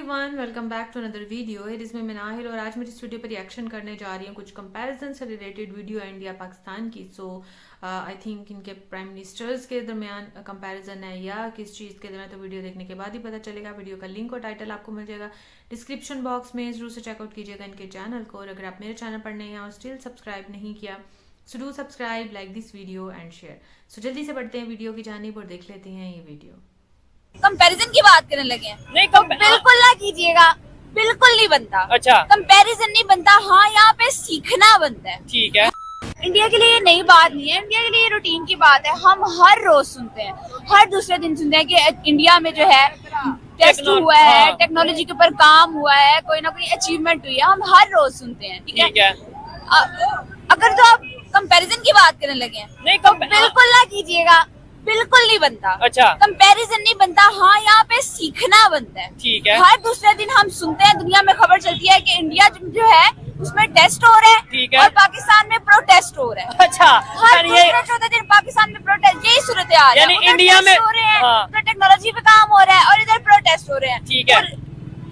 Everyone, welcome back to another video. इसमें मैं नाहिर और आज मैं इस वीडियो पर रिएक्शन करने जा रही हूँ कुछ कंपैरिजन से रिलेटेड वीडियो है इंडिया पाकिस्तान की। सो आई थिंक इनके प्राइम मिनिस्टर्स के दरमियान कंपैरिजन है या किस चीज़ के दरमियान, तो वीडियो देखने के बाद ही पता चलेगा। वीडियो का लिंक और टाइटल आपको मिल जाएगा डिस्क्रिप्शन बॉक्स में, जरूर से चेकआउट कीजिएगा इनके चैनल को। और अगर आप मेरे चैनल पर नए हैं और स्टिल सब्सक्राइब नहीं किया, so do subscribe, like this video and share. So जल्दी से बढ़ते हैं वीडियो की जानिब और देख लेते हैं ये वीडियो। कंपैरिजन की बात करने लगे हैं। नहीं तो बिल्कुल ना कीजिएगा, बिल्कुल नहीं बनता। अच्छा, कंपैरिजन नहीं बनता। हाँ, यहाँ पे सीखना बनता है। ठीक है। इंडिया के लिए ये नई बात नहीं है, इंडिया के लिए रूटीन की बात है। हम हर रोज सुनते हैं, हर दूसरे दिन सुनते हैं कि इंडिया में जो है टेस्ट हुआ है, हाँ। टेक्नोलॉजी के ऊपर काम हुआ है, कोई ना कोई अचीवमेंट हुई है। हम हर रोज सुनते हैं, ठीक है। अगर तो आप कंपैरिजन की बात करने लगे हैं, नहीं तो बिल्कुल ना कीजिएगा, बिल्कुल नहीं बनता। अच्छा, कंपैरिजन नहीं बनता। हाँ, यहाँ पे सीखना बनता है। ठीक है। हर दूसरे दिन हम सुनते हैं, दुनिया में खबर चलती है कि इंडिया जो है उसमें टेस्ट हो रहा है, ठीक है। और पाकिस्तान में प्रोटेस्ट हो रहा है। अच्छा, हर दूसरे चौथे दिन पाकिस्तान में प्रोटेस्ट, यही सूरत हाल है। यानी उधर इंडिया में टेस्ट हो रहे हैं, हाँ। उधर टेक्नोलॉजी पे काम हो रहा है और इधर प्रोटेस्ट हो रहे हैं। ठीक है।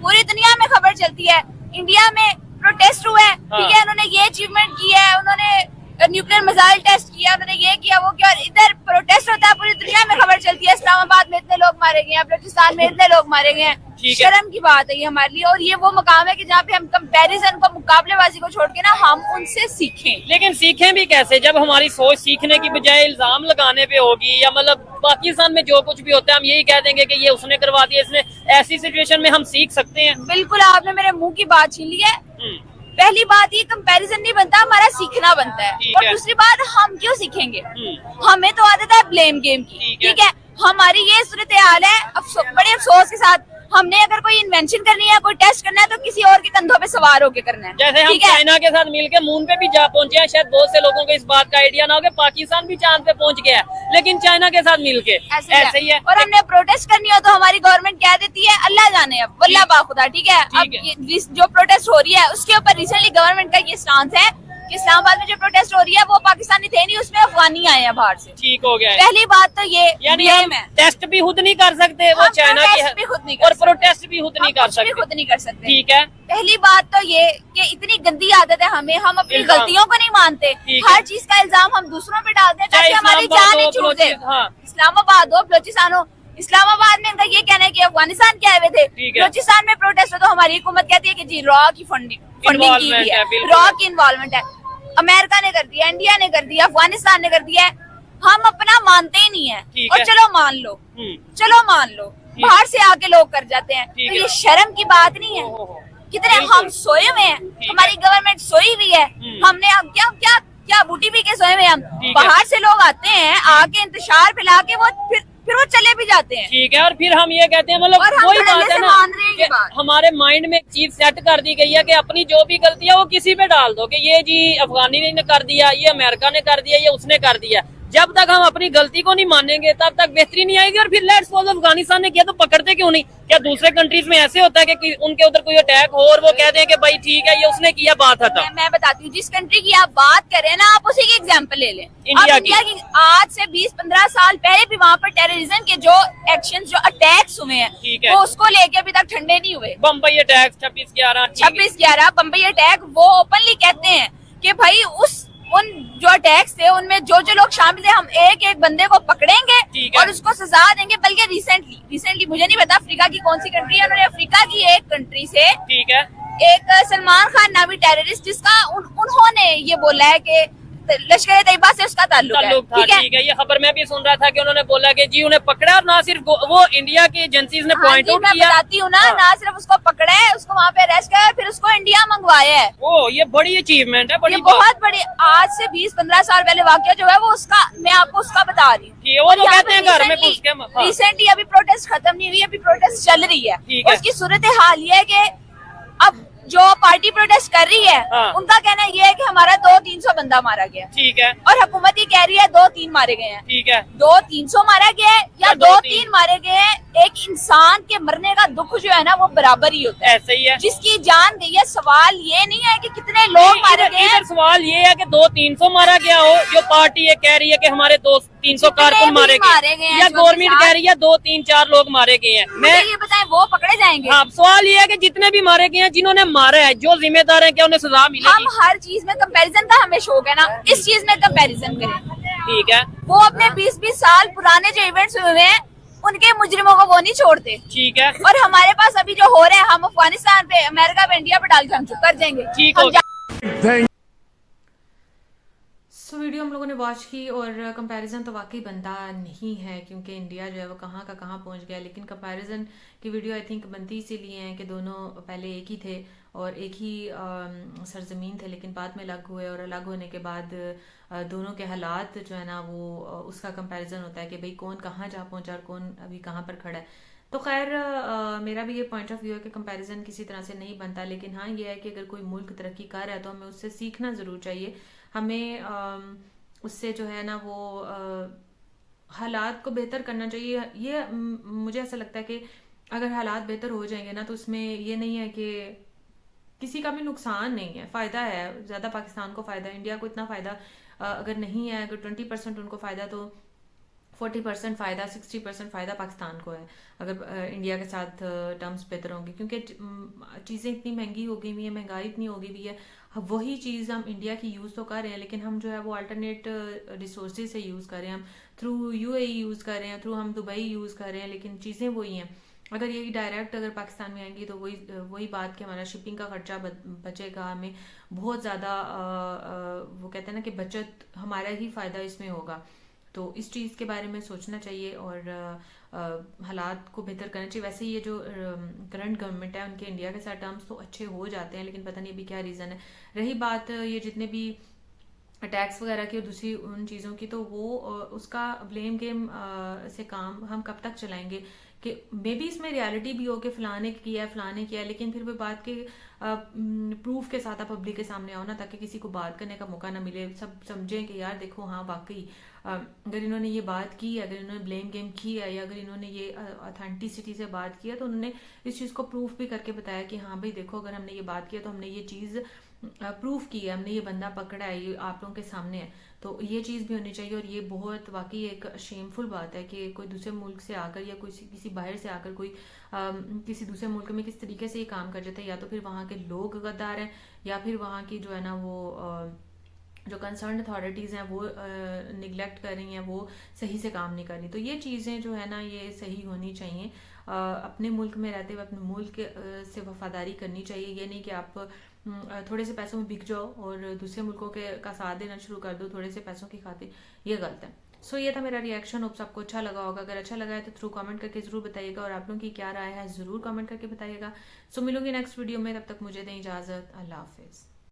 पूरी दुनिया में खबर चलती है इंडिया में प्रोटेस्ट हुआ है, हाँ। ठीक है। उन्होंने ये अचीवमेंट किया है, उन्होंने न्यूक्लियर मिसाइल टेस्ट किया, उन्होंने ये किया वो किया, और इधर प्रोटेस्ट होता है। पूरी दुनिया में खबर चलती है इस्लामाबाद में इतने लोग मारे गए हैं, बलूचिस्तान में इतने लोग मारे गए हैं। ठीक है। शर्म की बात है ये हमारे लिए। और ये वो मकाम है कि जहाँ पे हम कंपैरिजन को, मुकाबलेबाजी को छोड़ के ना हम उनसे सीखें। लेकिन सीखें भी कैसे जब हमारी सोच सीखने की बजाय इल्जाम लगाने पे होगी, या मतलब पाकिस्तान में जो कुछ भी होता है हम यही कह देंगे कि ये उसने करवा दिया, इसने। ऐसी सिचुएशन में हम सीख सकते हैं? बिल्कुल, आपने मेरे मुंह की बात छीन ली है। पहली बात, ये कंपैरिजन नहीं बनता, हमारा सीखना बनता है। ठीक और है। दूसरी बात, हम क्यों सीखेंगे? हमें तो आदत है ब्लेम गेम की, ठीक है। हमारी ये सूरत हाल है, बड़े अफसोस के साथ। हमने अगर कोई इन्वेंशन करनी है, कोई टेस्ट करना है, तो किसी और के कंधों पे सवार होके करना है। जैसे हम ठीक है? चाइना के साथ मिलकर मून पे भी जा पहुंचे हैं। शायद बहुत से लोगों को इस बात का आइडिया ना हो कि पाकिस्तान भी चांद पे पहुंच गया है, लेकिन चाइना के साथ मिलके ऐसे ही है। और हमने प्रोटेस्ट करनी हो तो हमारी गवर्नमेंट कह देती है अल्लाह जाने, अब वल्लाह बाखुदा, ठीक है। अब ये जो प्रोटेस्ट हो रही है उसके ऊपर रिसेंटली गवर्नमेंट का ये स्टांस है कि इस्लामाबाद में जो प्रोटेस्ट हो रही है वो पाकिस्तानी थे नहीं, उसमें अफगानी आए हैं बाहर से। ठीक हो गया है। पहली बात तो ये यानी हम टेस्ट भी खुद नहीं कर सकते, वो चाइना की है, भी खुद नहीं और प्रोटेस्ट भी खुद नहीं कर सकते। खुद नहीं कर सकते, ठीक है। पहली बात तो ये कि इतनी गंदी आदत है हमें, हम अपनी इल्जाम। गलतियों को नहीं मानते। हर चीज का इल्जाम हम दूसरों पे डालते हैं ताकि हमारी जान नहीं छूटे। इस्लामाबाद हो, बलूचिस्तान हो। इस्लामाबाद में इनका ये कहना है कि अफगानिस्तान के आए हुए थे, बलूचिस्तान में प्रोटेस्ट हो तो हमारी हुकूमत कहती है कि जी रॉ की फंडिंग की हुई है, रॉ की इन्वॉल्वमेंट है। अमेरिका ने कर दिया, इंडिया ने कर दिया, अफगानिस्तान ने कर दिया है। हम अपना मानते ही नहीं है। और चलो मान लो, चलो मान लो, बाहर से आके लोग कर जाते हैं, तो ये शर्म की बात नहीं है? कितने हम सोए हुए हैं, हमारी गवर्नमेंट सोई हुई है। हमने अब क्या क्या क्या बूटी पी के सोए हुए हम। बाहर से लोग आते हैं, आके इंतजार फैला के वो फिर वो चले भी जाते हैं। ठीक है। और फिर हम ये कहते हैं, मतलब वही बात है ना, हमारे माइंड में एक चीज सेट कर दी गई है कि अपनी जो भी गलती है वो किसी पे डाल दो कि ये जी अफगानी ने कर दिया, ये अमेरिका ने कर दिया, ये उसने कर दिया। जब तक हम अपनी गलती को नहीं मानेंगे तब तक बेहतरी नहीं आएगी। और फिर लेट्स सपोज अफगानिस्तान ने किया तो पकड़ते क्यों नहीं? क्या दूसरे कंट्रीज में ऐसे होता है कि उनके उधर कोई अटैक हो और वो कहते हैं कि भाई ठीक है ये उसने किया, बात है? मैं बताती हूँ, जिस कंट्री की आप बात करें ना, आप उसी की एग्जांपल ले लें। इंडिया की आज से 20-15 साल पहले भी वहाँ पर टेररिज्म के जो एक्शन, जो अटैक्स हुए हैं, वो उसको लेके अभी तक ठंडे नहीं हुए। बम्बई अटैक 26/11 बम्बई अटैक, वो ओपनली कहते हैं कि भाई उन जो अटैक्स थे उनमें जो लोग शामिल थे, हम एक एक बंदे को पकड़ेंगे और उसको सजा देंगे। बल्कि रिसेंटली मुझे नहीं पता अफ्रीका की कौन सी कंट्री है, उन्होंने अफ्रीका की एक कंट्री से, ठीक है, एक सलमान खान नामी टेररिस्ट, जिसका उन्होंने ये बोला है कि लश्कर तैयबा से उसका ताल्लुक है। ठीक है। ये खबर मैं भी सुन रहा था कि उन्होंने बोला कि जी उन्हें पकड़ा, और ना सिर्फ वो इंडिया की एजेंसीज ने पॉइंट आउट किया। मैं बताती हूँ ना, ना सिर्फ उसको पकड़ा है, उसको वहाँ पे अरेस्ट किया, फिर उसको इंडिया मंगवाया है। ओ, ये बड़ी अचीवमेंट है, बड़ी बहुत बड़ी। आज से 20-15 साल पहले वाकया जो है वो उसका, मैं आपको उसका बता रही हूँ। वो तो कहते हैं घर में घुस के। रिसेंटली अभी प्रोटेस्ट खत्म नहीं हुई, अभी प्रोटेस्ट चल रही है। उसकी सूरत हाल ये है कि अब जो पार्टी प्रोटेस्ट कर रही है, उनका कहना ये है कि हमारा 200-300 बंदा मारा गया। ठीक है। और हुकूमत ये कह रही है 2-3 मारे गए हैं। ठीक है। 200-300 मारा गया है या 2-3 मारे गए हैं, एक इंसान के मरने का दुख जो है ना वो बराबर ही होता है। ऐसा ही है। जिसकी जान गई है, सवाल ये नहीं है कि कितने लोग मारे गए हैं। सवाल ये है कि 200-300 मारा गया हो, जो पार्टी ये कह रही है कि हमारे 300 कारकुन मारे गए या गवर्नमेंट कह रही है 2-3-4 लोग मारे गए हैं। मैं ये बताएं वो पकड़े जाएंगे? हाँ, सवाल ये है कि जितने भी मारे गए हैं, जिन्होंने मारे हैं, जो जिम्मेदार है, क्या उन्हें सजा मिलेगी? हम हर चीज में कंपैरिजन का हमें शौक है ना, इस चीज में कंपैरिजन करें। ठीक है, वो अपने 20-20 साल पुराने जो इवेंट्स हुए हैं उनके मुजरिमों को वो नहीं छोड़ते। ठीक है, और हमारे पास अभी जो हो रहे हैं, हम अफगानिस्तान पे, अमेरिका पे, इंडिया पे डाल के हम चुप कर जाएंगे। ठीक हो सो वीडियो हम लोगों ने वॉच की और कंपैरिजन तो वाकई बनता नहीं है, क्योंकि इंडिया जो है वो कहाँ का कहाँ पहुँच गया। लेकिन कंपैरिजन की वीडियो आई थिंक बनती इसीलिए है कि दोनों पहले एक ही थे और एक ही सरजमीन थे, लेकिन बाद में अलग हुए और अलग होने के बाद दोनों के हालात जो है ना वो उसका कंपैरिजन होता है कि भाई कौन कहाँ जा पहुँचा और कौन अभी कहाँ पर खड़ा है। तो खैर मेरा भी ये पॉइंट ऑफ व्यू है कि कंपैरिजन किसी तरह से नहीं बनता, लेकिन हाँ ये है कि अगर कोई मुल्क तरक्की कर रहा है तो हमें उससे सीखना ज़रूर चाहिए। हमें उससे जो है ना वो हालात को बेहतर करना चाहिए। ये मुझे ऐसा लगता है कि अगर हालात बेहतर हो जाएंगे ना तो उसमें ये नहीं है कि किसी का भी नुकसान नहीं है, फ़ायदा है। ज़्यादा पाकिस्तान को फ़ायदा है, इंडिया को इतना फ़ायदा अगर नहीं है, अगर 20% उनको फ़ायदा तो 40% फ़ायदा, 60% फ़ायदा पाकिस्तान को है अगर इंडिया के साथ टर्म्स बेहतर होंगे, क्योंकि चीज़ें इतनी महंगी हो गई हुई है, महंगाई इतनी हो गई हुई है। वही चीज़ हम इंडिया की यूज़ तो कर रहे हैं, लेकिन हम जो है वो अल्टरनेट रिसोर्सेज से यूज़ कर रहे हैं, हम थ्रू UAE यूज़ कर रहे हैं, थ्रू हम दुबई यूज़ कर रहे हैं, लेकिन चीज़ें वही हैं। अगर ये डायरेक्ट अगर पाकिस्तान में आएंगी तो वही बात कि हमारा शिपिंग का खर्चा बचेगा, हमें बहुत ज़्यादा वो कहते हैं ना कि बचत, हमारा ही फ़ायदा इसमें होगा। तो इस चीज़ के बारे में सोचना चाहिए और हालात को बेहतर करना चाहिए। वैसे ये जो करंट गवर्नमेंट है उनके इंडिया के साथ टर्म्स तो अच्छे हो जाते हैं, लेकिन पता नहीं अभी क्या रीज़न है। रही बात ये जितने भी टैक्स वगैरह की और दूसरी उन चीज़ों की, तो वो उसका ब्लेम गेम से काम हम कब तक चलाएंगे कि मे बी इसमें रियलिटी भी हो कि फ़लाने किया है, फ़लाने किया है, लेकिन फिर वो बात के प्रूफ के साथ आप पब्लिक के सामने आओ ना, ताकि किसी को बात करने का मौका ना मिले, सब समझें कि यार देखो हाँ वाकई अगर इन्होंने ये बात की है, अगर इन्होंने ब्लेम गेम की है, या अगर इन्होंने ये ऑथेंटिसिटी से बात की है, तो उन्होंने इस चीज़ को प्रूफ भी करके बताया कि हाँ भाई देखो अगर हमने ये बात की है तो हमने ये चीज़ प्रूफ की है, हमने ये बंदा पकड़ा है, ये आप लोगों के सामने है। तो ये चीज़ भी होनी चाहिए। और ये बहुत वाकई एक शेमफुल बात है कि कोई दूसरे मुल्क से आकर या कोई किसी बाहर से आकर कोई किसी दूसरे मुल्क में किस तरीके से ये काम कर जाता है, या तो फिर वहाँ के लोग गद्दार हैं, या फिर वहाँ की जो है ना वो जो कंसर्न अथॉरिटीज़ हैं वो निगलेक्ट कर रही हैं, वो सही से काम नहीं कर रही। तो ये चीज़ें जो है ना ये सही होनी चाहिए। अपने मुल्क में रहते हुए अपने मुल्क से वफादारी करनी चाहिए। ये नहीं कि आप थोड़े से पैसों में बिक जाओ और दूसरे मुल्कों के का साथ देना शुरू कर दो थोड़े से पैसों की खातिर, ये गलत है। सो ये था मेरा रिएक्शन। होप आपको अच्छा लगा होगा। अगर अच्छा लगा है तो थ्रू कमेंट करके ज़रूर बताइएगा, और आप लोगों की क्या राय है ज़रूर कमेंट करके बताइएगा। सो मिलूंगी नेक्स्ट वीडियो में, तब तक मुझे दें इजाज़त। अल्लाह हाफिज़।